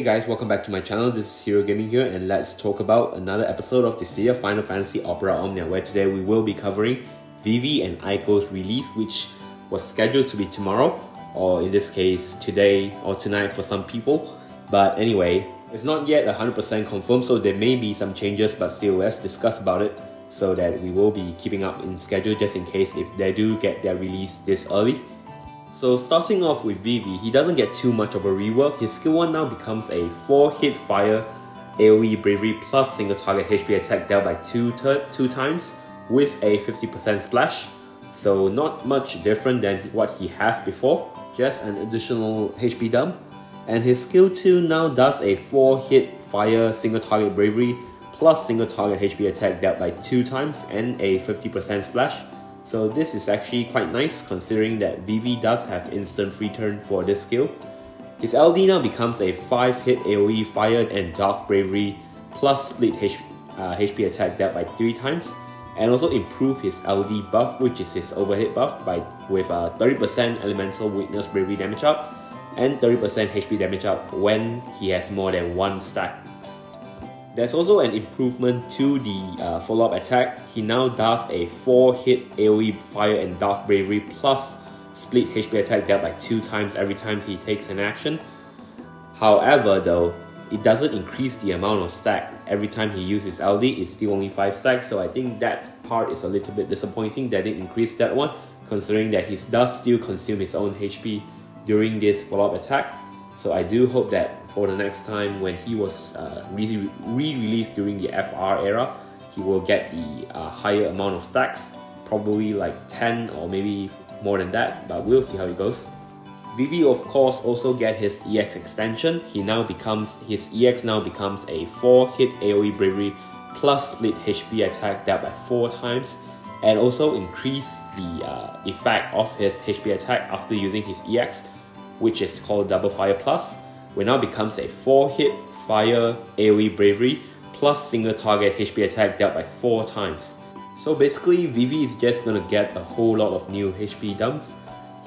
guys, welcome back to my channel. This is Hero Gaming here, and let's talk about another episode of this year Final Fantasy Opera Omnia, where today we will be covering Vivi and Eiko's release, which was scheduled to be tomorrow, or in this case today or tonight for some people. But anyway, it's not yet 100% confirmed, so there may be some changes, but still let's discuss about it so that we will be keeping up in schedule just in case if they do get their release this early. So starting off with Vivi, he doesn't get too much of a rework. His skill 1 now becomes a 4-hit fire AoE bravery plus single target HP attack dealt by 2 times with a 50% splash. So not much different than what he has before, just an additional HP dump. And his skill 2 now does a 4-hit fire single target bravery plus single target HP attack dealt by 2 times and a 50% splash. So this is actually quite nice considering that Vivi does have instant free turn for this skill. His LD now becomes a 5-hit AoE fire and dark bravery plus split HP attack dealt by 3 times, and also improve his LD buff, which is his overhit buff, with 30% elemental weakness bravery damage up and 30% HP damage up when he has more than 1 stack. There's also an improvement to the follow-up attack. He now does a 4-hit AoE fire and dark bravery plus split HP attack dealt by 2 times every time he takes an action. However though, it doesn't increase the amount of stack every time he uses LD. It's still only 5 stacks, so I think that part is a little bit disappointing that it increased that one, considering that he does still consume his own HP during this follow-up attack. So I do hope that for the next time when he was re-released during the FR era, he will get the higher amount of stacks, probably like 10 or maybe more than that, but we'll see how it goes. Vivi of course also get his EX extension. His EX now becomes a 4-hit AoE bravery plus split HP attack dealt by 4 times, and also increase the effect of his HP attack after using his EX, which is called Double Fire Plus, which now becomes a 4-hit fire AoE bravery plus single target HP attack dealt by 4 times. So basically Vivi is just gonna get a whole lot of new HP dumps.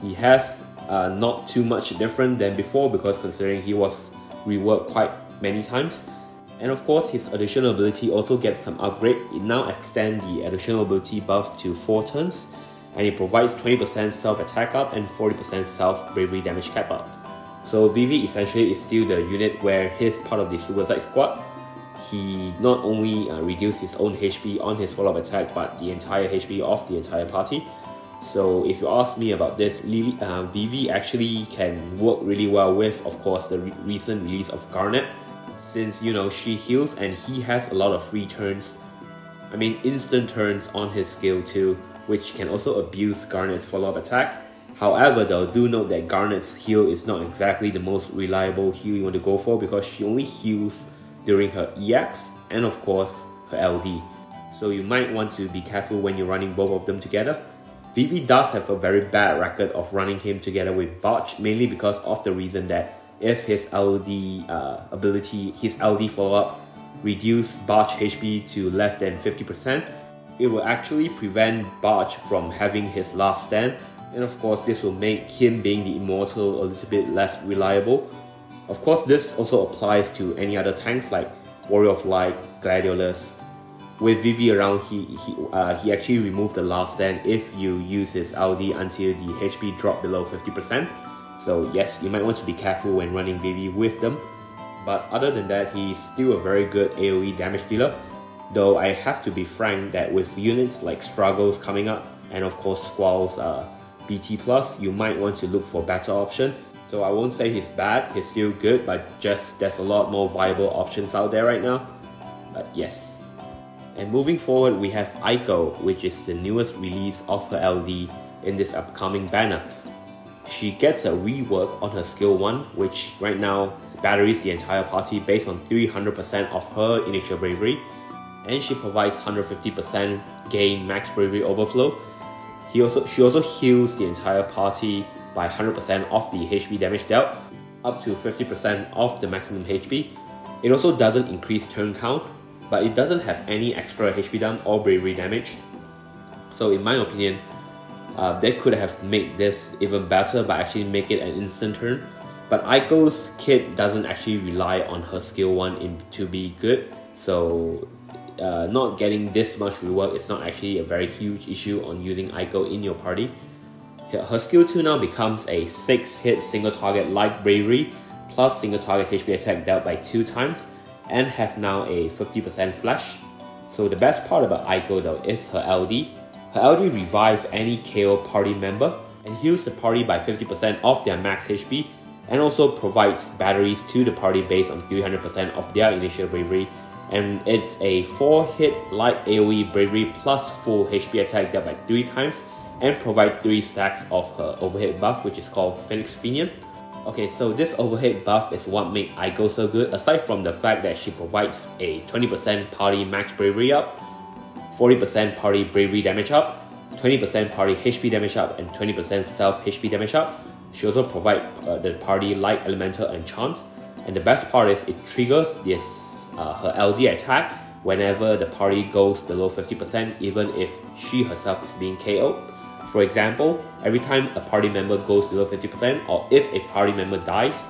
He has not too much different than before, because considering he was reworked quite many times. And of course his additional ability also gets some upgrade. It now extends the additional ability buff to 4 turns, and it provides 20% self-attack up and 40% self-bravery damage cap up. So Vivi essentially is still the unit where he's part of the Suicide Squad. He not only reduces his own HP on his follow-up attack, but the entire HP of the entire party. So if you ask me about this, Vivi actually can work really well with, of course, the recent release of Garnet, since she heals and he has a lot of free turns, instant turns on his skill too, which can also abuse Garnet's follow-up attack. However though, do note that Garnet's heal is not exactly the most reliable heal you want to go for, because she only heals during her EX and of course her LD. So you might want to be careful when you're running both of them together. Vivi does have a very bad record of running him together with Barge, mainly because of the reason that if his LD his LD follow-up reduce Barge HP to less than 50%, it will actually prevent Barge from having his last stand, and of course this will make him being the immortal a little bit less reliable. Of course this also applies to any other tanks like Warrior of Light, Gladiolus. With Vivi around, he actually removed the last stand if you use his LD until the HP drop below 50%. So yes, you might want to be careful when running Vivi with them. But other than that, he's still a very good AoE damage dealer. Though I have to be frank that with units like Struggles coming up, and of course Squall's BT+, you might want to look for better option. So I won't say he's bad, he's still good, but just there's a lot more viable options out there right now. But yes. And moving forward, we have Eiko, which is the newest release of her LD in this upcoming banner. She gets a rework on her skill 1, which right now batteries the entire party based on 300% of her initial bravery, and she provides 150% gain max bravery overflow. She also heals the entire party by 100% of the HP damage dealt, up to 50% of the maximum HP. It also doesn't increase turn count, but it doesn't have any extra HP dump or bravery damage. So in my opinion, they could have made this even better by actually make it an instant turn. But Eiko's kit doesn't actually rely on her skill 1 to be good, so not getting this much rework is not actually a very huge issue on using Eiko in your party. Her skill 2 now becomes a 6-hit single target light bravery plus single target HP attack dealt by 2 times, and have now a 50% splash. So the best part about Eiko though is her LD. Her LD revives any KO party member and heals the party by 50% of their max HP, and also provides batteries to the party based on 300% of their initial bravery. And it's a 4-hit light AoE bravery plus full HP attack dealt by 3 times, and provide 3 stacks of her overhead buff, which is called Phoenix Fenian. Okay, so this overhead buff is what makes Eiko so good, aside from the fact that she provides a 20% party max bravery up, 40% party bravery damage up, 20% party HP damage up, and 20% self HP damage up. She also provides the party light elemental enchant, and the best part is it triggers this her LD attack whenever the party goes below 50%, even if she herself is being KO'd. For example, every time a party member goes below 50%, or if a party member dies,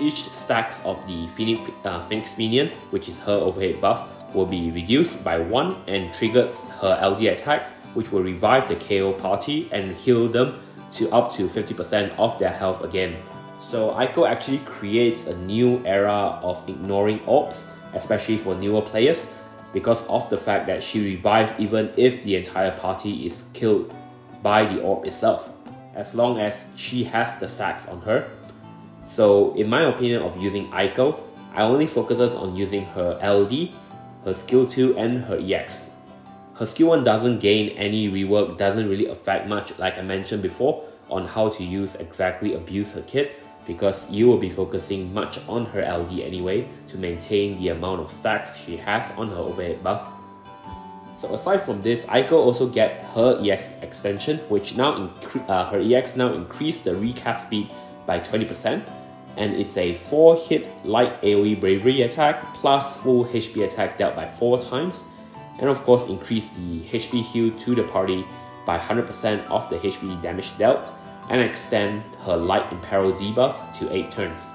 each stacks of the Phoenix Fenian, which is her overhead buff, will be reduced by 1 and triggers her LD attack, which will revive the KO party and heal them to up to 50% of their health again. So Eiko actually creates a new era of ignoring orbs, especially for newer players, because of the fact that she revives even if the entire party is killed by the orb itself, as long as she has the stacks on her. So in my opinion of using Eiko, I only focuses on using her LD, her skill 2 and her EX. Her skill 1 doesn't gain any rework, doesn't really affect much, like I mentioned before, on how to exactly abuse her kit, because you will be focusing much on her LD anyway to maintain the amount of stacks she has on her overhead buff. So aside from this, Eiko also get her EX extension, which now her EX now increased the recast speed by 20%, and it's a 4-hit light AoE bravery attack plus full HP attack dealt by 4 times, and of course increase the HP heal to the party by 100% of the HP damage dealt, and extend her light imperil debuff to 8 turns.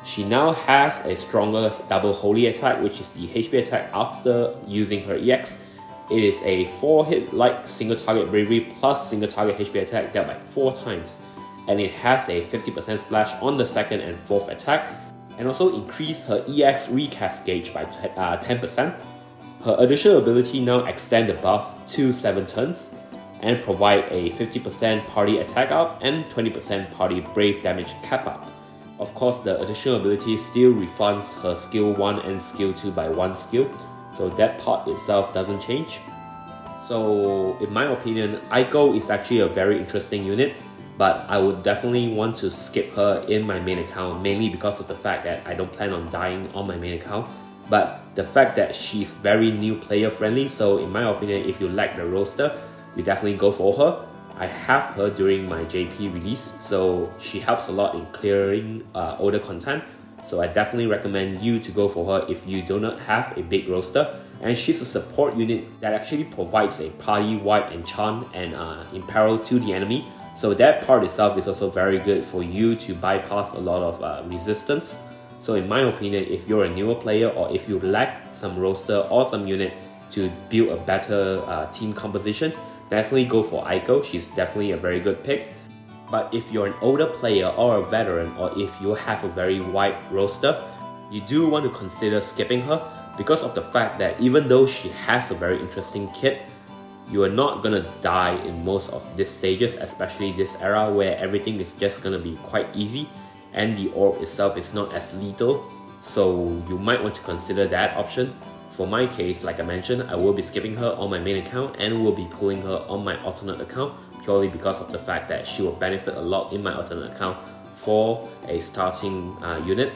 She now has a stronger double holy attack, which is the HP attack after using her EX. It is a 4-hit light single target bravery plus single target HP attack dealt by 4 times, and it has a 50% splash on the 2nd and 4th attack, and also increase her EX recast gauge by 10%. Her additional ability now extend the buff to 7 turns, and provide a 50% party attack up and 20% party brave damage cap up. Of course, the additional ability still refunds her skill 1 and skill 2 by 1 skill, so that part itself doesn't change. So in my opinion, Eiko is actually a very interesting unit, but I would definitely want to skip her in my main account, mainly because of the fact that I don't plan on dying on my main account. But the fact that she's very new player friendly, so in my opinion, if you like the roster, you definitely go for her. I have her during my JP release, so she helps a lot in clearing older content. So I definitely recommend you to go for her if you do not have a big roster. And she's a support unit that actually provides a party-wide enchant and imperil to the enemy. So that part itself is also very good for you to bypass a lot of resistance. So in my opinion, if you're a newer player or if you lack some roster or some unit to build a better team composition, definitely go for Eiko. She's definitely a very good pick. But if you're an older player or a veteran, or if you have a very wide roster, you do want to consider skipping her, because of the fact that even though she has a very interesting kit, you are not gonna die in most of these stages, especially this era where everything is just gonna be quite easy and the orb itself is not as lethal. So you might want to consider that option. For my case, like I mentioned, I will be skipping her on my main account and will be pulling her on my alternate account, purely because of the fact that she will benefit a lot in my alternate account for a starting unit.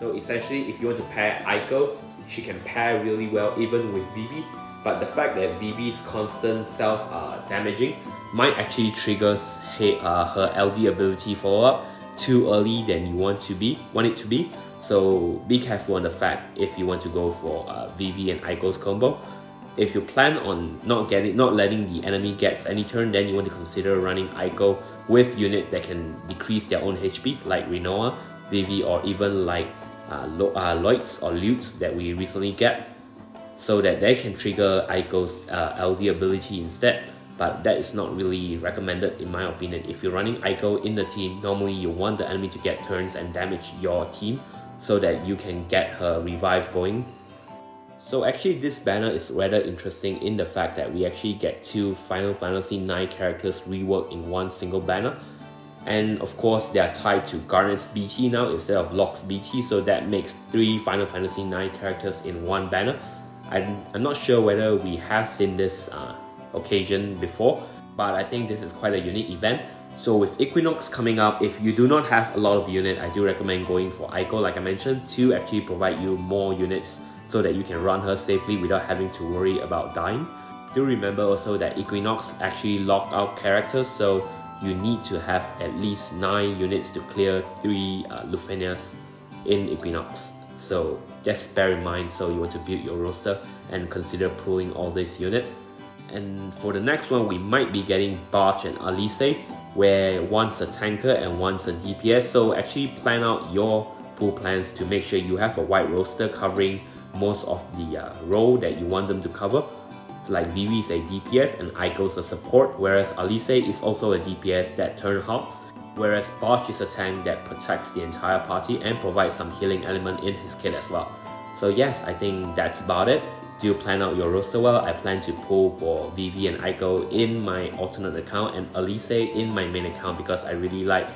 So essentially, if you want to pair Eiko, she can pair really well even with Vivi, but the fact that Vivi's constant self-damaging might actually triggers her LD ability follow-up too early than you want it to be. So be careful on the fact if you want to go for Vivi and Eiko's combo. If you plan on not letting the enemy get any turn, then you want to consider running Eiko with unit that can decrease their own HP, like Rinoa, Vivi, or even like Lloyds or Lutes that we recently get, so that they can trigger Eiko's LD ability instead. But that is not really recommended in my opinion. If you're running Eiko in the team, normally you want the enemy to get turns and damage your team so that you can get her revive going. So actually this banner is rather interesting in the fact that we actually get 2 Final Fantasy IX characters reworked in one single banner. And of course they are tied to Garnet BT now instead of Locke's BT, so that makes 3 Final Fantasy IX characters in one banner. I'm not sure whether we have seen this occasion before, but I think this is quite a unique event. So with Equinox coming up, if you do not have a lot of unit, I do recommend going for Eiko, like I mentioned, to actually provide you more units so that you can run her safely without having to worry about dying. Do remember also that Equinox actually locked out characters, so you need to have at least 9 units to clear 3 Lufenias in Equinox. So just bear in mind, so you want to build your roster and consider pulling all this unit. And for the next one, we might be getting Barge and Alice, where one's a tanker and one's a DPS. So actually plan out your pool plans to make sure you have a wide roster covering most of the role that you want them to cover. Like Vivi is a DPS and Eiko's a support, whereas Alice is also a DPS that turn hogs, whereas Barge is a tank that protects the entire party and provides some healing element in his kit as well. So yes, I think that's about it. Do plan out your roster well. I plan to pull for Vivi and Eiko in my alternate account and Alice in my main account because I really like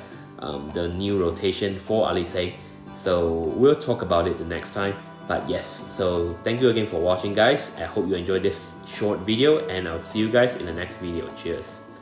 the new rotation for Alice. So we'll talk about it the next time. But yes, so thank you again for watching guys. I hope you enjoyed this short video and I'll see you guys in the next video. Cheers.